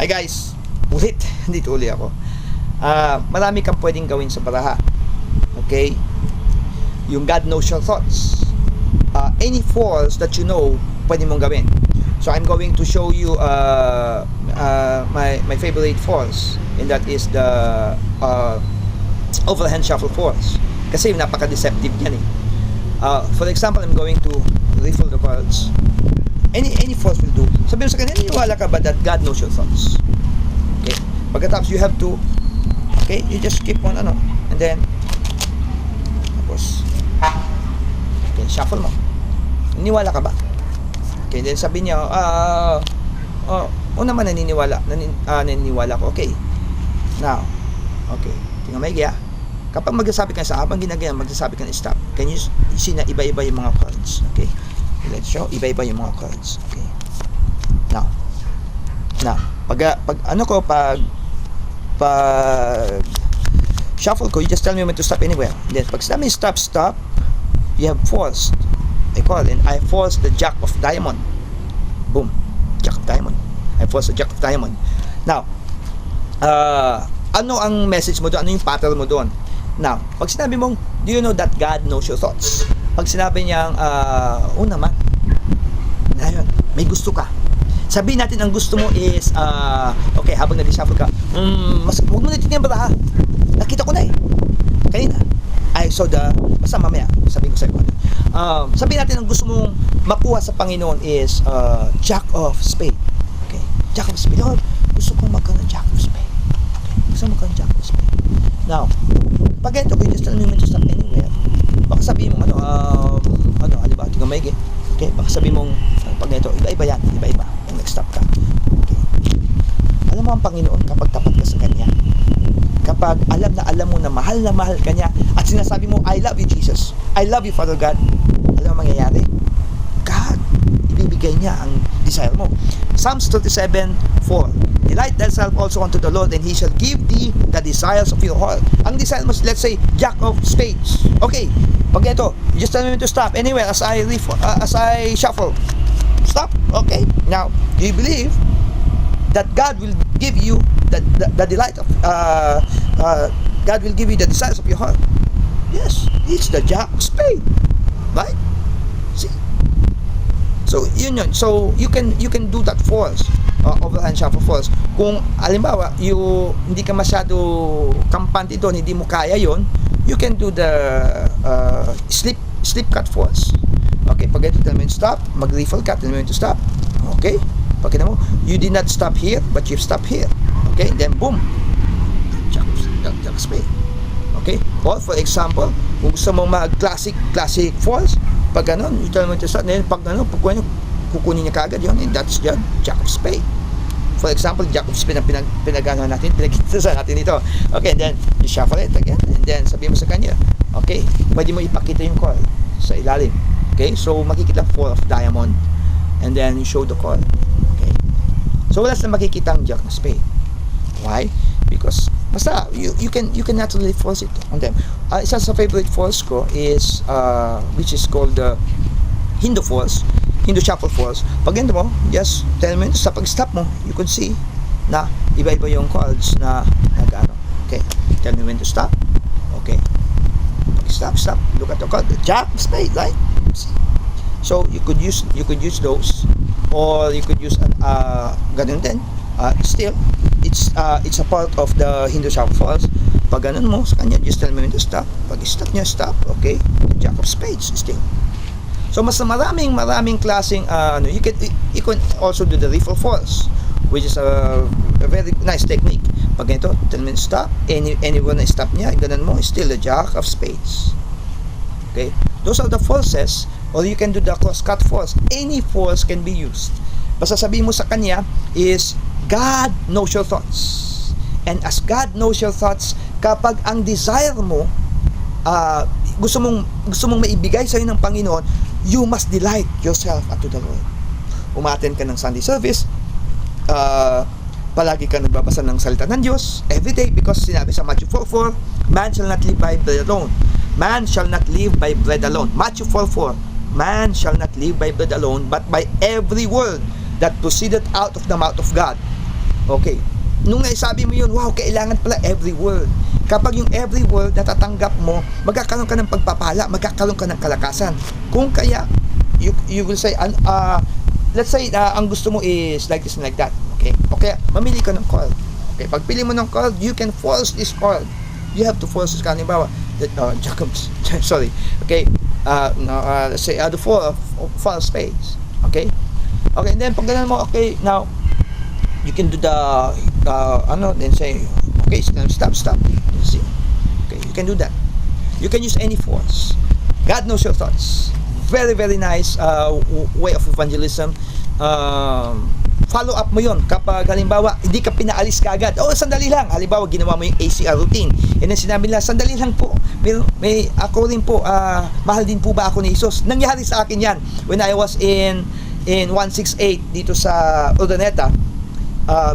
Hi guys, ulit, dito uli ako. Marami kang pwedeng gawin sa baraha. Okay? Yung God knows your thoughts. Any force that you know, pwede mong gawin. So I'm going to show you my favorite force, and that is the overhand shuffle force. Kasi napaka-deceptive yan eh. For example, I'm going to riffle the cards. Any force will do. Sabihin mo sa kanya, niniwala ka ba that God knows your thoughts? Okay. Pagkatapos, you have to, okay, you just keep on, and then, tapos, okay, shuffle mo. Niniwala ka ba? Okay, then sabi niya, naman naniniwala ko. Okay. Now, okay, tingnan may gaya. Kapag magsasabi ka sa habang ginagawa, magsasabi ka na stop. Can you see na iba-iba yung mga cards? Okay. Let's show, iba-iba yung mga cards. Okay. Now, pag shuffle ko, you just tell me when to stop anywhere. Then, pag sinabi stop, you have forced. I forced the Jack of Diamond. Boom. Jack of Diamond. I forced the Jack of Diamond. Now, ano ang message mo doon? Ano yung pattern mo doon? Now, pag sinabi mong, do you know that God knows your thoughts? Pag sinabi niyang, naman, ngayon, may gusto ka. Sabihin natin ang gusto mo is, okay, habang nag-shuffle ka, huwag mo na titignan ba ha? Nakita ko na eh. Kanina. Basta mamaya, sabihin ko sa'yo. Sabihin natin ang gusto mong makuha sa Panginoon is, Jack of Spade. Okay, Jack of Spade. Lord, gusto kong magkaroon ng Jack of Spade. Okay, gusto kong magkaroon ng Jack of Spade. Now, pag ito, you just tell me when to stop anywhere. Baka sabihin mong halimbawa, tingnan maigi. Okay, baka sabihin mong, pag ito, iba-iba yan, iba-iba. Yung nag-stop ka. Okay. Alam mo ang Panginoon kapag tapat ka sa Kanya. Kapag alam mo na mahal ka Niya, at sinasabi mo, I love you, Jesus. I love you, Father God. Alam mo mangyayari? God, ibibigay Niya ang desire mo. Psalms 37:4. Delight thyself also unto the Lord, and He shall give thee the desires of your heart. Ang desire mo, let's say, Jack of Spades. Okay, pag ito, you just tell me to stop anywhere as I shuffle. Stop. Okay. Now, do you believe that God will give you the delight of God will give you the desires of your heart? Yes, it's the Jack of Spades, right? See. So yun. So you can do that force, overhand shuffle force. Kung halimbawa hindi ka masyado kampante doon, hindi mo kaya yon, you can do the slip cut force. Okay, pag ito tell me to stop, mag-riffle cut, tell me to stop. Okay, pag mo, you did not stop here, but you stop here. Okay, then boom, Jack of Spade. Okay, or for example, kung gusto mong mag-classic force, pag ganon, you tell me to stop, then pag kukunin niya kagad yun, and that's the Jack of Spade. For example, Jack of Spade ang pinagano natin, pinagkita natin ito. Okay, and then you shuffle it again, and then sabihin mo sa kanya, okay, pwede mo ipakita yung call sa ilalim. Okay, so makikita 4 of diamond, and then you show the call. Okay, so wala na makikita ang Jack of Spade. Why? Because basta you can naturally force it on them. Isa sa favorite force ko is which is called the Hindu shuffle force. Pag ganito mo, just tell me sa pag-stop mo, you can see na iba-iba yung cards na nag-ano. Okay, tell me when to stop. Okay, stop. Look at the card, the Jack of Spade, right? See? So you could use those, or you could use ganun din. Still, it's a part of the Hindu shuffle force. Pag ganun mo sa kanya, just tell me when to stop. Pag stop niya, stop. Okay, the Jack of Spades still. So mas maraming klaseng you can also do the riffle force, which is a very nice technique. Pag ito, tell me to stop. Anyone na stop niya, ganun mo, still the Jack of Spades. Okay, those are the forces. Or you can do the cross-cut force. Any force can be used. Basta sabihin mo sa kanya is, God knows your thoughts. And as God knows your thoughts, kapag ang desire mo, gusto mong maibigay sa iyo ng Panginoon, you must delight yourself unto the Lord. Umattend ka ng Sunday service, palagi ka nagbabasa ng salita ng Diyos every day, because sinabi sa Matthew 4:4, man shall not live by bread alone. Man shall not live by bread alone. Matthew 4:4, man shall not live by bread alone, but by every word that proceeded out of the mouth of God. Okay. Nung naisabi mo yun, wow, kailangan pala every word. Kapag yung every word natatanggap mo, magkakaroon ka ng pagpapala, magkakaroon ka ng kalakasan. Kung kaya, you will say, let's say, ang gusto mo is like this and like that. Okay? Okay, mamili ka ng chord. Okay, pag pili mo ng chord, you can force this chord. You have to force this chord. Halimbawa, sorry. Okay, let's say, the fourth space. Okay? Okay, and then pag ganun mo, okay, now, you can do the then say, okay, stop. You see? Okay, you can do that. You can use any force. God knows your thoughts. Very, very nice way of evangelism. Follow up mo yon kapag halimbawa hindi ka pinaalis kaagad. Sandali lang. Halimbawa ginawa mo yung ACR routine. And then sinabi nila, sandali lang po. May ako rin po, mahal din po ba ako ni Jesus? Nangyari sa akin yan when I was in 168 dito sa Urdaneta.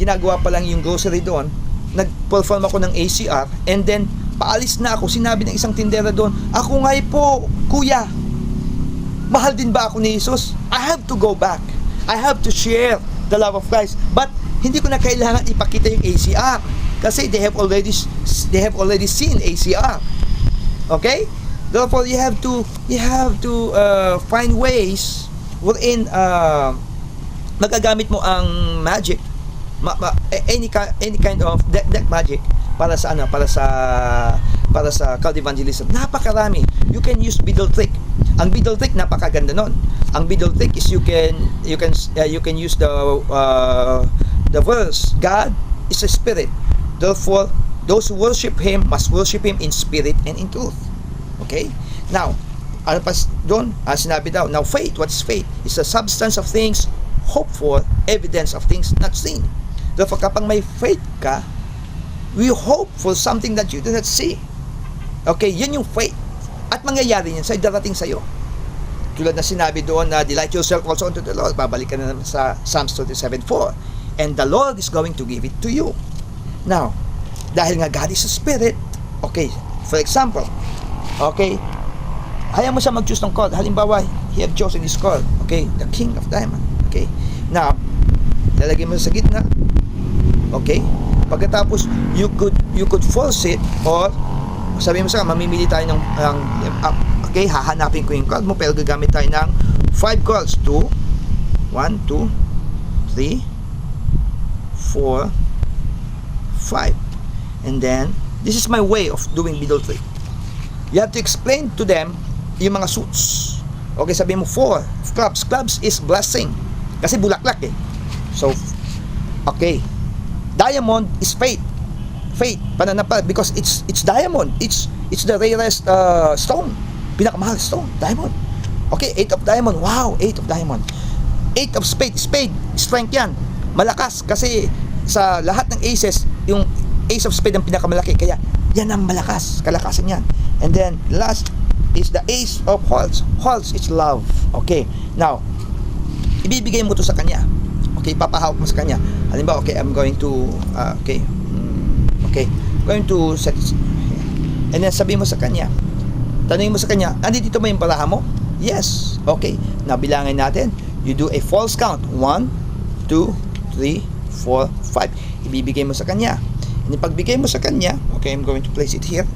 Ginagawa pa lang yung grocery doon, nag-perform ako ng ACR, and then paalis na ako, sinabi ng isang tindera doon, ako nga po, kuya, mahal din ba ako ni Jesus? I have to go back, I have to share the love of Christ, but hindi ko na kailangan ipakita yung ACR kasi they have already seen ACR. Okay, therefore you have to find ways wherein magagamit mo ang magic, any kind of deck magic para sa cult evangelism. Napakarami. You can use Biddle trick. Ang Biddle trick napakaganda nun. Ang Biddle trick is you can use the verse, God is a spirit. Therefore, those who worship Him must worship Him in spirit and in truth. Okay? Now, ano pa doon? Sinabi daw, now faith, what's faith? It's the substance of things hoped for, evidence of things not seen. Therefore, kapag may faith ka, we hope for something that you do not see. Okay, yan yung faith. At mangyayari yan, darating sa'yo. Tulad na sinabi doon na delight yourself also unto the Lord. Babalik ka na naman sa Psalms 37:4. And the Lord is going to give it to you. Now, dahil nga God is a spirit, okay, for example, okay, hayaan mo siya mag-choose ng chord. Halimbawa, he have chosen this chord. Okay, the King of Diamond. Okay, now, lalagay mo sa gitna. Okay, pagkatapos you could force it, or sabihin mo sa mamimili tayo ng okay, hahanapin ko yung chord mo, pero gagamit tayo ng 5 chords. 2, 1, 2, 3, 4, 5. And then this is my way of doing Biddle trick. You have to explain to them yung mga suits. Okay, sabihin mo 4 clubs. Clubs is blessing kasi bulaklak eh. So okay, diamond is faith. Faith, pananampalataya, because it's diamond. It's the rarest stone. Pinakamahal stone, diamond. Okay, 8 of diamond. Wow, 8 of diamond. 8 of spade. Spade, strength yan. Malakas kasi sa lahat ng aces, yung ace of spade ang pinakamalaki. Kaya yan ang malakas, kalakasan yan. And then last is the ace of hearts. Hearts is love. Okay, now ibibigay mo to sa kanya. Okay, papahawak mo sa kanya. Halimbawa, okay, I'm going to going to set it. And then sabihin mo sa kanya, tanungin mo sa kanya, andito ba yung baraha mo? Yes. Okay, now bilangin natin. You do a false count. 1, 2, 3, 4, 5. Ibibigay mo sa kanya. And then pagbigay mo sa kanya, okay, I'm going to place it here.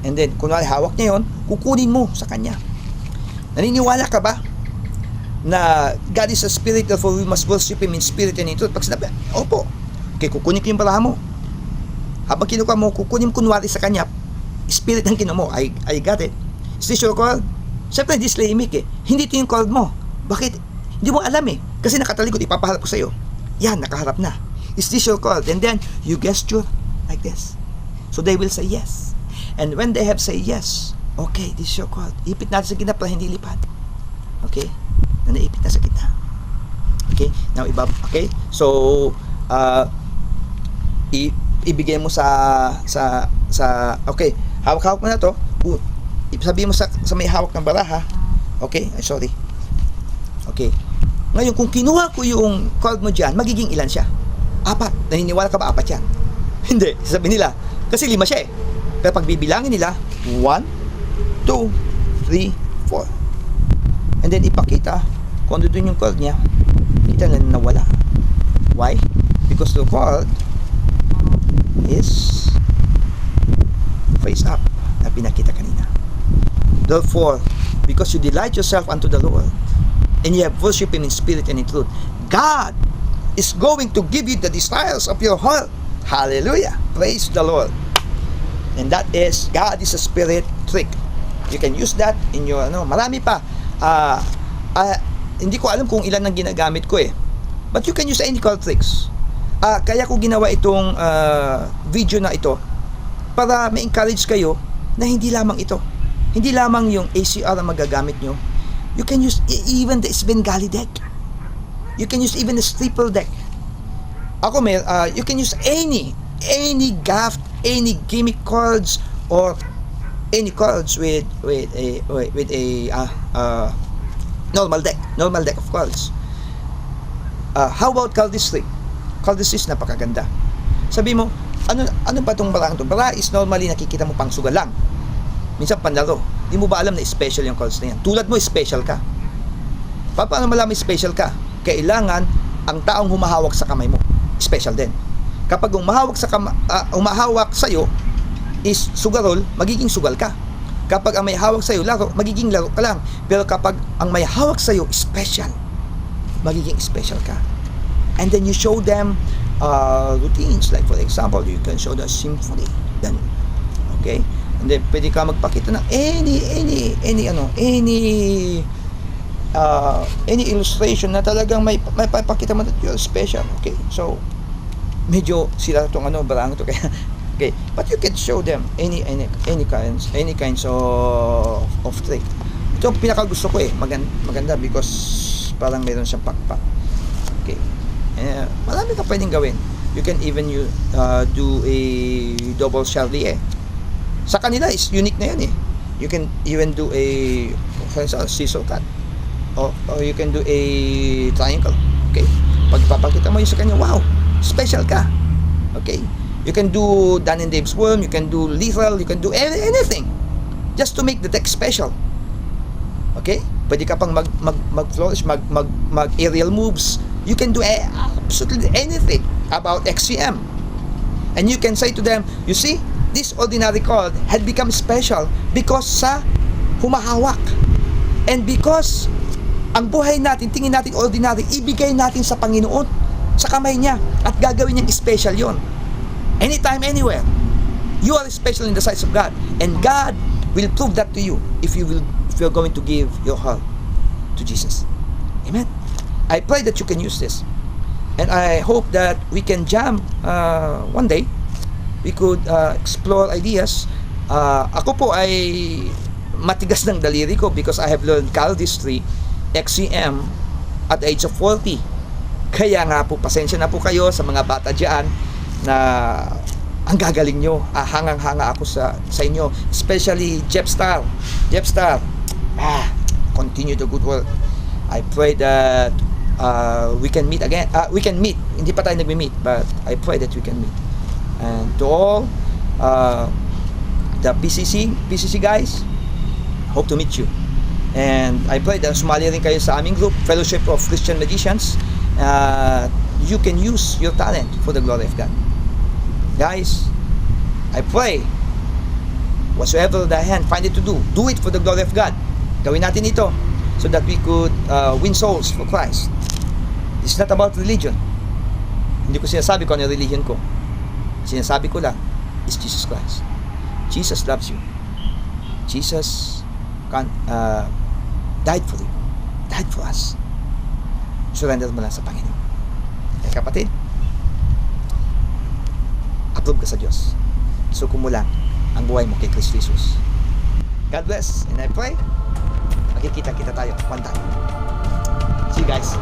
And then kunwari hawak niya yun, kukunin mo sa kanya. Naniniwala ka ba na God is a spirit, therefore we must worship Him in spirit and in truth? Pag sinabi, opo, okay, kukunin ko yung baraha mo. Habang kinukuha mo, kukunin mo kunwari sa kanya, spirit ang kinuha mo. I got it. Is this your call? Siyempre, disclaimic eh. Hindi ito yung call mo. Bakit? Hindi mo alam eh. Kasi nakatalikod, ipapaharap ko sa'yo. Yan, nakaharap na. Is this your call? And then, you gesture like this. So they will say yes. And when they have say yes, okay, this is your call. Ipit natin sa gitna para hindi lipat. Okay? Na naipit na sa gitna. Okay? Now, okay? So, ibigay mo sa okay, hawak-hawak mo na to. Sabihin mo sa may hawak ng baraha. Okay? Ay, sorry. Okay. Ngayon, kung kinuha ko yung card mo dyan, magiging ilan siya? 4. Naniniwala ka ba 4 yan? Hindi. Sabihin nila, kasi 5 siya eh. Pero pag bibilangin nila, 1, 2, 3, 4. And then ipakita kung ano dun yung card niya, kita na nawala. Why? Because the world is face up na pinakita kanina. Therefore, because you delight yourself unto the Lord and you have worship Him in spirit and in truth, God is going to give you the desires of your heart. Hallelujah! Praise the Lord. And that is, God is a spirit trick. You can use that in your, marami pa. Hindi ko alam kung ilan ang ginagamit ko eh. But you can use any card tricks. Kaya ko ginawa itong video na ito para ma-encourage kayo na hindi lamang ito. Hindi lamang yung ACR ang magagamit nyo. You can use even the Svengali deck. You can use even the triple deck. You can use any gaff, any gimmick cards, or any cards with a normal deck of cards. How about cardistry? Cardistry is napakaganda. Sabi mo, ano ba itong barang to? Bara is normally nakikita mo pang sugal lang. Minsan panlaro. Di mo ba alam na special yung cards na yan? Tulad mo, special ka. Paano malaman special ka? Kailangan ang taong humahawak sa kamay mo, special din. Kapag humahawak sa'yo is sugarol, magiging sugal ka. Kapag ang may hawak sa'yo laro, magiging laro ka lang. Pero kapag ang may hawak sa'yo special, magiging special ka. And then you show them routines. Like for example, you can show the symphony. Then, okay? And then pwede ka magpakita ng any illustration na talagang may papakita mo that you're special. Okay? So, medyo sila itong barang ito. Kaya, okay, but you can show them any kinds of trick. Ito ang pinakagusto ko eh, maganda because parang meron siyang pakpak. Okay, marami ka pwedeng gawin. You can even do a double charlier. Sa kanila is unique na yan eh. You can even do a, for instance, scissor cut, or you can do a triangle. Okay, pagpapakita mo yun sa kanya, wow, special ka. Okay, you can do Dan and Dave's Worm, you can do lethal, you can do anything just to make the deck special. Okay, pwede ka pang mag-flourish, mag aerial moves. You can do absolutely anything about XCM, and you can say to them, you see, this ordinary card had become special because sa humahawak, and because ang buhay natin, tingin natin ordinary, ibigay natin sa Panginoon, sa kamay niya, at gagawin niyang special yon. Anytime, anywhere, you are special in the sight of God, and God will prove that to you if you're going to give your heart to Jesus. Amen. I pray that you can use this, and I hope that we can jam one day. We could explore ideas. Ako po ay matigas ng daliri ko because I have learned cardistry, XCM at the age of 40. Kaya nga po, pasensya na po kayo sa mga bata dyan na ang gagaling nyo. Hangang-hanga ako sa inyo, especially Jeff Star. Continue the good work. I pray that we can meet again. We can meet. Hindi pa tayo nagme-meet, but I pray that we can meet. And to all the PCC guys, hope to meet you. And I pray that sumali rin kayo sa aming group, Fellowship of Christian Magicians. You can use your talent for the glory of God. Guys, I pray whatsoever the hand find it to do it for the glory of God. Gawin natin ito so that we could win souls for Christ. It's not about religion. Hindi ko sinasabi kung ano yung religion ko. Sinasabi ko lang is Jesus Christ. Jesus loves you. Jesus died for you. Died for us. Surrender mo lang sa Panginoon. Kaya kapatid, approve ka sa Diyos. Suko mo lang ang buhay mo kay Kristo Jesus. God bless, and I pray magkikita-kita tayo one time. See you guys.